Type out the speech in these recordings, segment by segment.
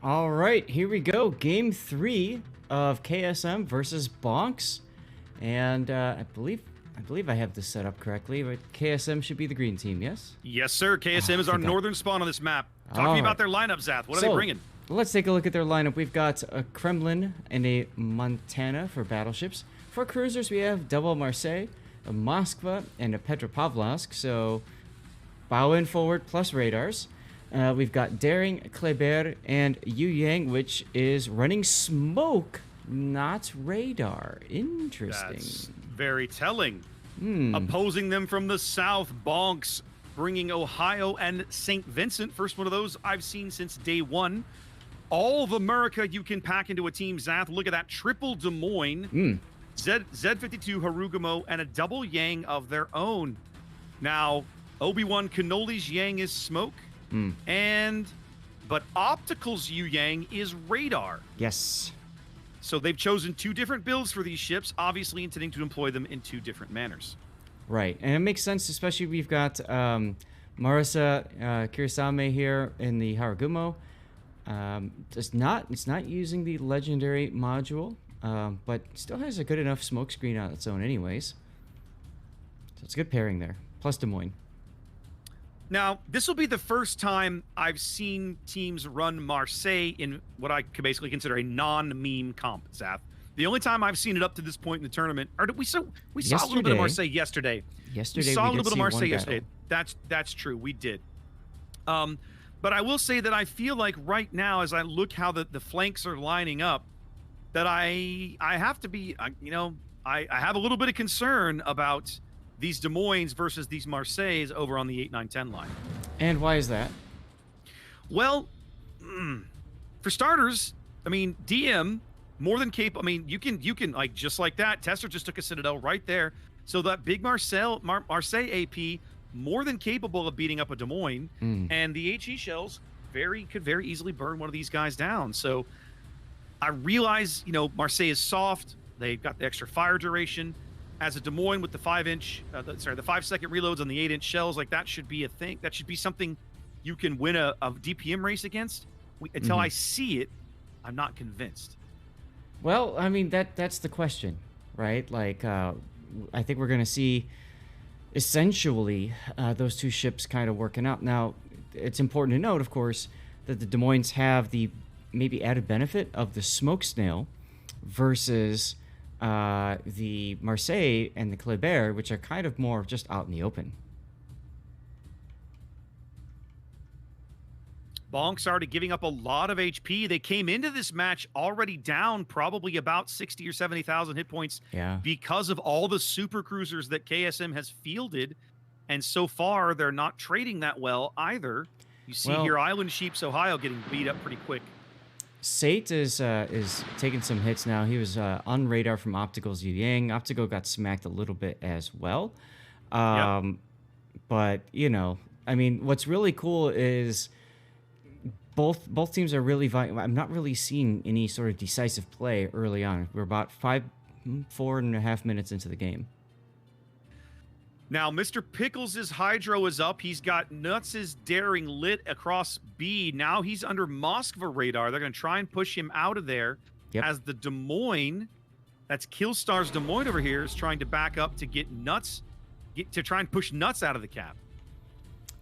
All right, here we go. Game 3 of KSM versus BONKZ. And I believe I have this set up correctly, but KSM should be the green team, yes? Yes, sir. KSM is our northern spawn on this map. Talk to me about their lineup, Zath. What are they bringing? Let's take a look at their lineup. We've got a Kremlin and a Montana for battleships. For cruisers, we have double Marseille, a Moskva, and a Petropavlovsk. So, bow and forward plus radars. We've got Daring, Kleber, and Yu Yang, which is running smoke, not radar. Interesting. That's very telling. Opposing them from the south, BONKZ bringing Ohio and St. Vincent. First one of those I've seen since day one. All of America you can pack into a team, Zath. Look at that. Triple Des Moines, Z52 Harugumo, and a double Yang of their own. Now, Obi-Wan Kenobi's Yang is smoke. But Optical's Yu Yang is radar. Yes. So they've chosen two different builds for these ships, obviously intending to employ them in two different manners. Right, and it makes sense, especially we've got Marisa Kirisame here in the Harugumo. It's not using the legendary module, but still has a good enough smokescreen on its own anyways. So it's a good pairing there. Plus Des Moines. Now, this will be the first time I've seen teams run Marseille in what I could basically consider a non-meme comp, Zath. The only time I've seen it up to this point in the tournament, or we saw a little bit of Marseille yesterday. We saw a little bit of Marseille yesterday. That's true. We did. But I will say that I feel like right now, as I look how the flanks are lining up, that I have to be, I have a little bit of concern about these Des Moines versus these Marseilles over on the 8, 9, 10 line. And why is that? Well, for starters, I mean, DM, more than capable. I mean, you can like, just like that, Tester just took a Citadel right there. So that big Marseille AP, more than capable of beating up a Des Moines. And the HE shells could very easily burn one of these guys down. So I realize, Marseille is soft. They've got the extra fire duration. As a Des Moines with the 5-inch, the 5-second reloads on the 8-inch shells, like that should be a thing. That should be something you can win a DPM race against. Until I see it, I'm not convinced. Well, I mean, that's the question, right? Like, I think we're going to see essentially those two ships kind of working out. Now, it's important to note, of course, that the Des Moines have the maybe added benefit of the smoke snail versus the Marseille and the Kleber, which are kind of more just out in the open. BONKZ already giving up a lot of HP. They came into this match already down probably about 60 or 70,000 hit points because of all the super cruisers that KSM has fielded. And so far, they're not trading that well either. You see here Island Sheeps, Ohio getting beat up pretty quick. Sate is taking some hits now. He was on radar from Optical's Yu Yang. Optical got smacked a little bit as well. But, I mean, what's really cool is both teams are really I'm not really seeing any sort of decisive play early on. We're about 4.5 minutes into the game. Now, Mr. Pickles' Hydro is up. He's got Nuts' Daring lit across B. Now he's under Moskva radar. They're going to try and push him out of there as the Des Moines, that's Killstar's Des Moines over here, is trying to back up to get Nuts, to try and push Nuts out of the cap.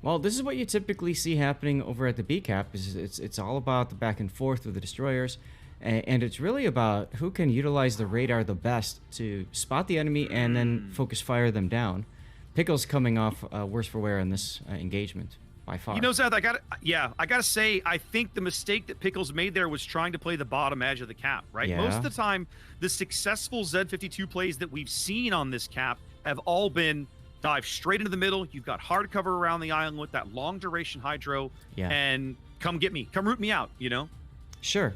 Well, this is what you typically see happening over at the B cap. It's all about the back and forth with the destroyers. And it's really about who can utilize the radar the best to spot the enemy and then focus fire them down. Pickles coming off worse for wear in this engagement by far. Zath, I gotta say, I think the mistake that Pickles made there was trying to play the bottom edge of the cap, right? Most of the time, the successful Z52 plays that we've seen on this cap have all been dive straight into the middle. You've got hard cover around the island with that long duration hydro, and come get me, come root me out, Sure.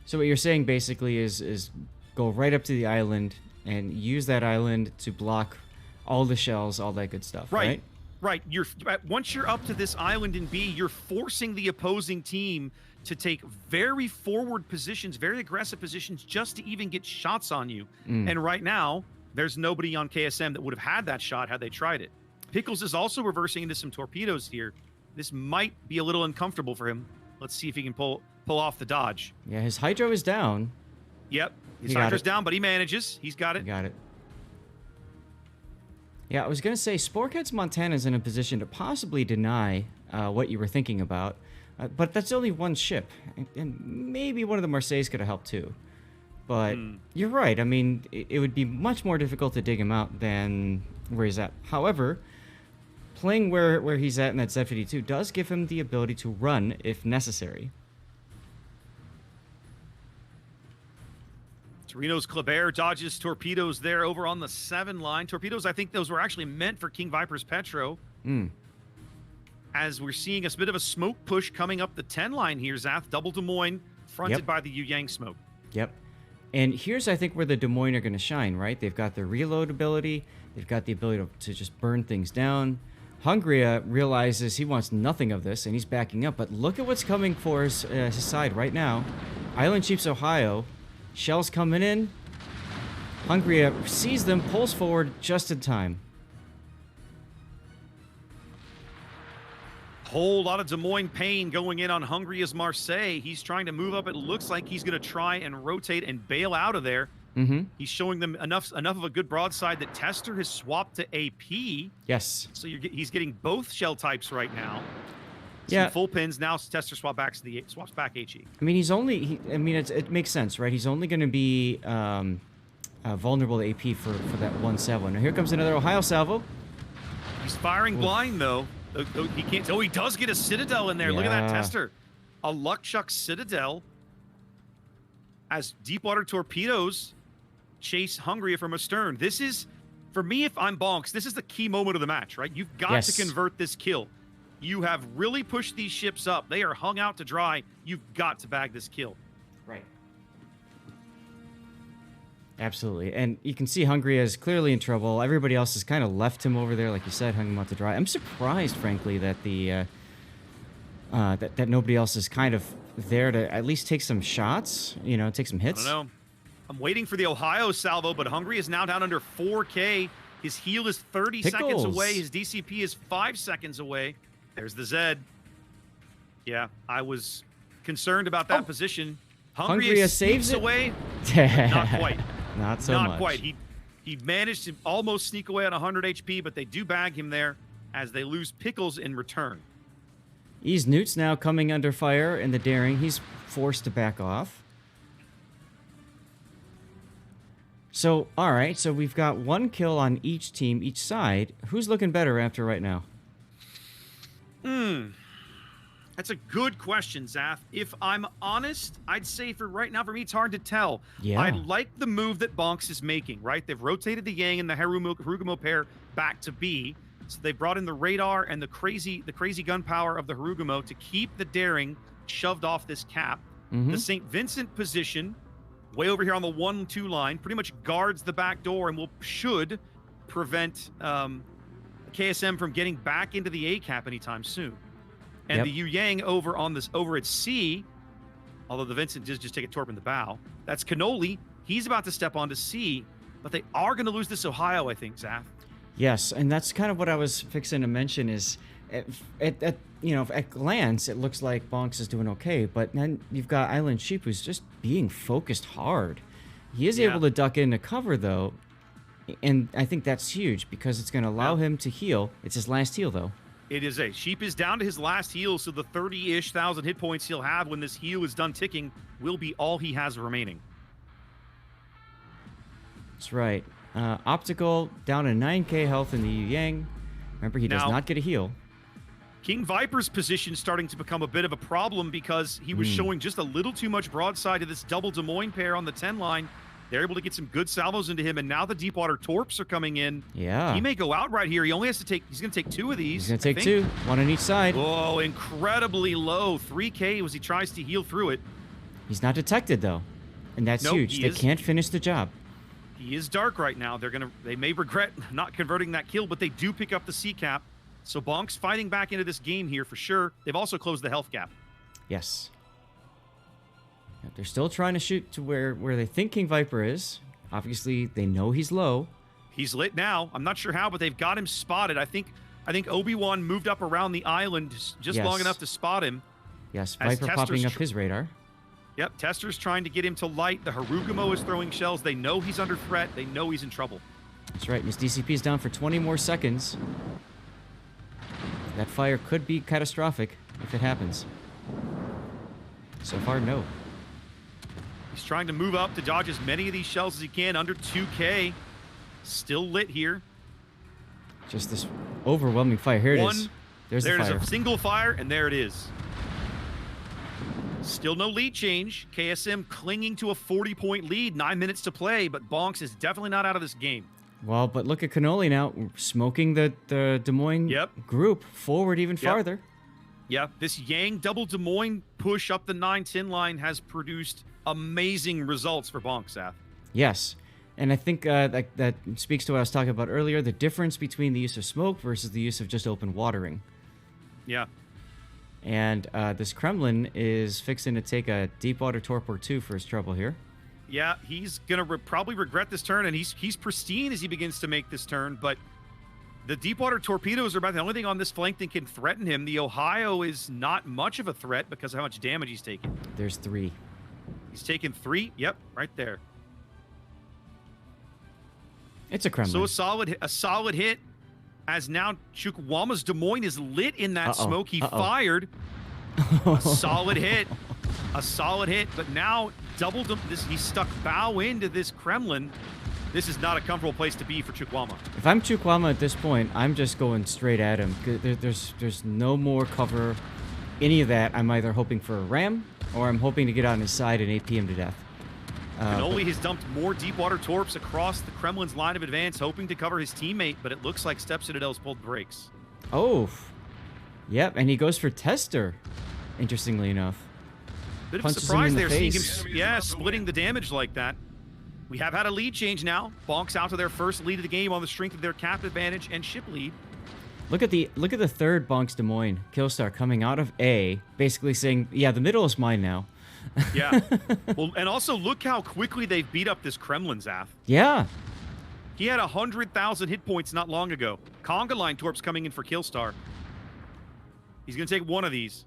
So what you're saying basically is go right up to the island and use that island to block all the shells, all that good stuff, right? Right. Once you're up to this island in B, you're forcing the opposing team to take very forward positions, very aggressive positions, just to even get shots on you. And right now, there's nobody on KSM that would have had that shot had they tried it. Pickles is also reversing into some torpedoes here. This might be a little uncomfortable for him. Let's see if he can pull off the dodge. Yeah, his hydro is down. Yep. His He got hydra's it. down, but he manages. He's got it. Got it. Yeah, I was going to say, Sporkhead's Montana's in a position to possibly deny what you were thinking about. But that's only one ship. And maybe one of the Marseilles could have helped too. But you're right. I mean, it would be much more difficult to dig him out than where he's at. However, playing where he's at in that Z-52 does give him the ability to run if necessary. Torino's Kleber dodges torpedoes there over on the 7 line. Torpedoes, I think those were actually meant for King Viper's Petro. As we're seeing a bit of a smoke push coming up the 10 line here, Zath. Double Des Moines fronted by the Yu Yang smoke. Yep. And here's, I think, where the Des Moines are going to shine, right? They've got the reload ability. They've got the ability to just burn things down. Hungria realizes he wants nothing of this, and he's backing up. But look at what's coming for his side right now. Island Chiefs, Ohio. Shells coming in. Hungria sees them, pulls forward just in time. Whole lot of Des Moines pain going in on Hungria's Marseille. He's trying to move up. It looks like he's going to try and rotate and bail out of there. He's showing them enough of a good broadside that Tester has swapped to AP. Yes. So he's getting both shell types right now. Yeah. Some full pins. Now Tester swaps back HE. I mean, it makes sense, right? He's only going to be vulnerable to AP for that one salvo. Now here comes another Ohio salvo. He's firing blind though. He can't. Oh, he does get a Citadel in there. Look at that Tester. A Luckchuck Citadel. As deepwater torpedoes chase Hungria from astern. This is, for me, if I'm BONKZ, this is the key moment of the match, right? You've got to convert this kill. You have really pushed these ships up. They are hung out to dry. You've got to bag this kill. Right. Absolutely. And you can see Hungria is clearly in trouble. Everybody else has kind of left him over there, like you said, hung him out to dry. I'm surprised, frankly, that the that nobody else is kind of there to at least take some shots, take some hits. I don't know. I'm waiting for the Ohio salvo, but Hungry is now down under 4K. His heal is 30 seconds away. His DCP is 5 seconds away. There's the Zed. Yeah, I was concerned about that position. Hungry saves away. Not quite. Not so much. Not quite. He managed to almost sneak away on 100 HP, but they do bag him there as they lose Pickles in return. Ease Newt's now coming under fire in the Daring. He's forced to back off. So, all right. So we've got one kill on each team, each side. Who's looking better after right now? That's a good question, Zath. If I'm honest, I'd say for right now, for me, it's hard to tell. Yeah. I like the move that BONKZ is making, right? They've rotated the Yang and the Harugumo pair back to B. So they brought in the radar and the crazy gun power of the Harugumo to keep the Daring shoved off this cap. The St. Vincent position, way over here on the 1-2 line, pretty much guards the back door and should prevent KSM from getting back into the A cap anytime soon. And the Yu Yang over at C, although the Vincent does just take a torp in the bow. That's Cannoli. He's about to step onto C, but they are going to lose this Ohio, I think, Zath. Yes, and that's kind of what I was fixing to mention is, at glance, it looks like BONKZ is doing okay, but then you've got Island Sheep who's just being focused hard. He is able to duck into cover, though, and I think that's huge because it's going to allow him to heal. It's his last heal, though. It is Sheep is down to his last heal, so the 30-ish thousand hit points he'll have when this heal is done ticking will be all he has remaining. That's right. Optical down to 9k health in the Yu Yang. Remember, he does not get a heal. King Viper's position starting to become a bit of a problem because he was showing just a little too much broadside to this double Des Moines pair on the 10 line. They're able to get some good salvos into him, and now the deepwater torps are coming in. Yeah. He may go out right here. He only has to take, he's going to take 2 of these. He's going to take 2, one on each side. Whoa, incredibly low. 3K as he tries to heal through it. He's not detected, though, and that's huge. They can't finish the job. He is dark right now. They may regret not converting that kill, but they do pick up the C cap. So BONKZ fighting back into this game here for sure. They've also closed the health gap. Yes. They're still trying to shoot to where they think King Viper is. Obviously, they know he's low. He's lit now. I'm not sure how, but they've got him spotted. I think Obi-Wan moved up around the island just long enough to spot him. Yes, As Viper Tester's popping up his radar. Yep, Tester's trying to get him to light. The Harugumo is throwing shells. They know he's under threat. They know he's in trouble. That's right. His DCP is down for 20 more seconds. That fire could be catastrophic if it happens. So far, no. He's trying to move up to dodge as many of these shells as he can. Under 2K. Still lit here. Just this overwhelming fire. Here it is. There's the fire. There's a single fire, and there it is. Still no lead change. KSM clinging to a 40-point lead. 9 minutes to play, but BONKZ is definitely not out of this game. Well, but look at Cannoli now, smoking the Des Moines group forward even farther. Yeah, this Yang double Des Moines push up the 9-10 line has produced amazing results for BONKZ. Yes, and I think that speaks to what I was talking about earlier, the difference between the use of smoke versus the use of just open watering. Yeah. And this Kremlin is fixing to take a deep water torpor 2 for his trouble here. Yeah, he's going to probably regret this turn, and he's pristine as he begins to make this turn, but the deep water torpedoes are about the only thing on this flank that can threaten him. The Ohio is not much of a threat because of how much damage he's taking. There's 3. He's taken 3. Yep, right there. It's a Kremlin. So a solid hit, as now Chukwuama's Des Moines is lit in that smoke. He fired. A solid hit. A solid hit, but now he's stuck bow into this Kremlin. This is not a comfortable place to be for Chukwuama. If I'm Chukwuama at this point, I'm just going straight at him. There's no more cover, any of that. I'm either hoping for a ram, or I'm hoping to get on his side and AP him to death. Cannoli has dumped more deep water torps across the Kremlin's line of advance, hoping to cover his teammate, but it looks like Step Citadel's pulled brakes. Oh, yep, and he goes for Tester, interestingly enough. Bit of a surprise there, seeing him, splitting the damage like that. We have had a lead change now. BONKZ out to their first lead of the game on the strength of their cap advantage and ship lead. Look at the third BONKZ Des Moines Killstar coming out of A, basically saying, yeah, the middle is mine now. Yeah. Well, and also look how quickly they've beat up this Kremlin, Zath. Yeah. He had 100,000 hit points not long ago. Conga line torps coming in for Killstar. He's going to take one of these.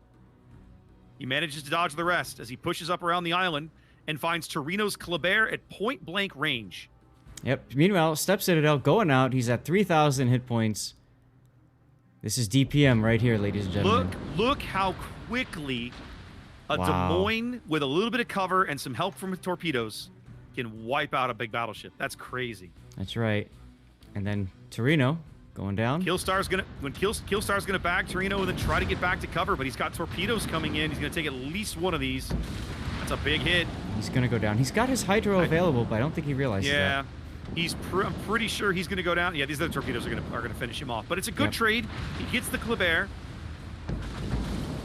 He manages to dodge the rest as he pushes up around the island and finds Torino's Kleber at point-blank range. Yep. Meanwhile, Step Citadel going out. He's at 3,000 hit points. This is DPM right here, ladies and gentlemen. Look how quickly a Des Moines with a little bit of cover and some help from torpedoes can wipe out a big battleship. That's crazy. That's right. And then Torino going down. Killstar's gonna bag Torino and then try to get back to cover, but he's got torpedoes coming in. He's gonna take at least one of these. That's a big hit. He's gonna go down. He's got his hydro available, but I don't think he realizes that. I'm pretty sure he's gonna go down. Yeah, these other torpedoes are gonna finish him off. But it's a good trade. He gets the Kleber.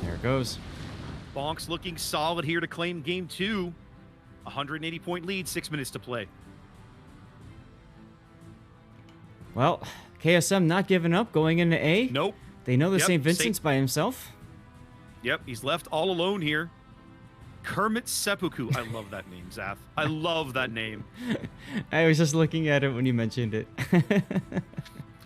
There it goes. BONKZ looking solid here to claim game 2. 180-point lead, 6 minutes to play. Well, KSM not giving up, going into A. Nope. They know the St. Vincent's by himself. Yep, he's left all alone here. Kermit Seppuku. I love that name, Zath. I love that name. I was just looking at it when you mentioned it.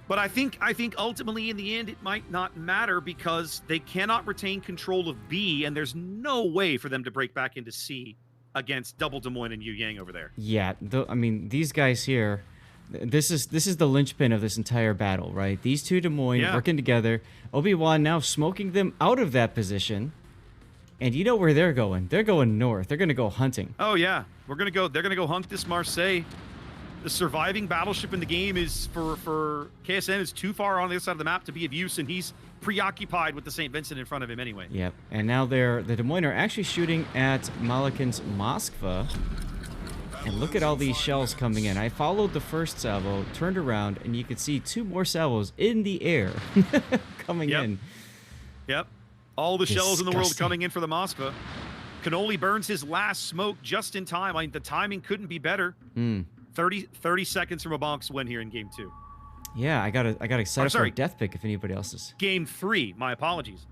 But I think ultimately in the end it might not matter because they cannot retain control of B, and there's no way for them to break back into C against double Des Moines and Yu Yang over there. Yeah, I mean, these guys here, this is the linchpin of this entire battle, right? These two Des Moines working together. Obi-Wan now smoking them out of that position. And you know where they're going. They're going north. They're going to go hunting. Oh, yeah. They're going to go hunt this Marseille. The surviving battleship in the game is for KSM is too far on the other side of the map to be of use, and he's preoccupied with the St. Vincent in front of him anyway. Yep. And now the Des Moines are actually shooting at Malakin's Moskva. And look at all these shells coming in. I followed the first salvo, turned around, and you could see 2 more salvos in the air coming in. Yep. All the shells in the world coming in for the Moskva. Cannoli burns his last smoke just in time. I mean, the timing couldn't be better. 30 seconds from a BONKZ win here in game 2. Yeah, I gotta set up for a death pick if anybody else is. Game 3, my apologies.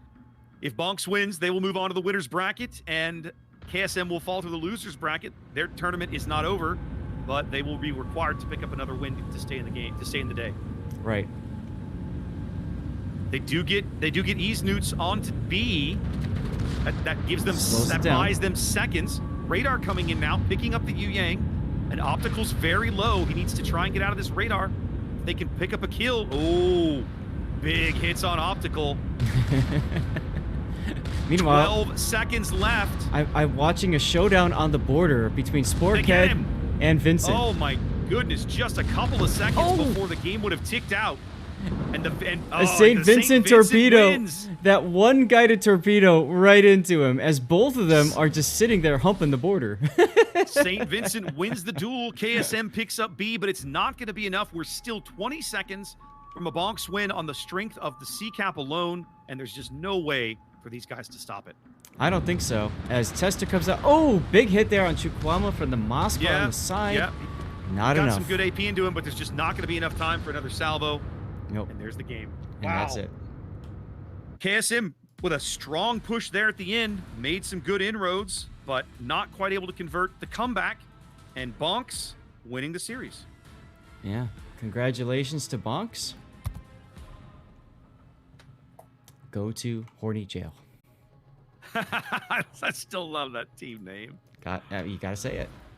If BONKZ wins, they will move on to the winner's bracket, and KSM will fall to the loser's bracket. Their tournament is not over, but they will be required to pick up another win to stay in the game, to stay in the day. Right. They do get Ease Newts onto B. That gives them, Slows it that down. buys them seconds. Radar coming in now, picking up the Yu Yang. And Optical's very low. He needs to try and get out of this radar. They can pick up a kill. Oh, big hits on Optical. Meanwhile, 12 seconds left. I'm watching a showdown on the border between They get Sporkhead him. and Vincent. Oh my goodness, just a couple of seconds before the game would have ticked out. And A St. Vincent torpedo. Wins. That one guided torpedo right into him as both of them are just sitting there humping the border. St. Vincent wins the duel. KSM picks up B, but it's not going to be enough. We're still 20 seconds from a BONKZ win on the strength of the C cap alone, and there's just no way for these guys to stop it. I don't think so. As Tester comes out. Oh, big hit there on Chukwama from the Moscow on the side. Yeah. Not Got enough. some good AP into him, but there's just not going to be enough time for another salvo. Nope. And there's the game. And that's it. KSM with a strong push there at the end, made some good inroads, but not quite able to convert the comeback. And BONKZ winning the series. Yeah. Congratulations to BONKZ. Go to Horny Jail. I still love that team name. You gotta say it.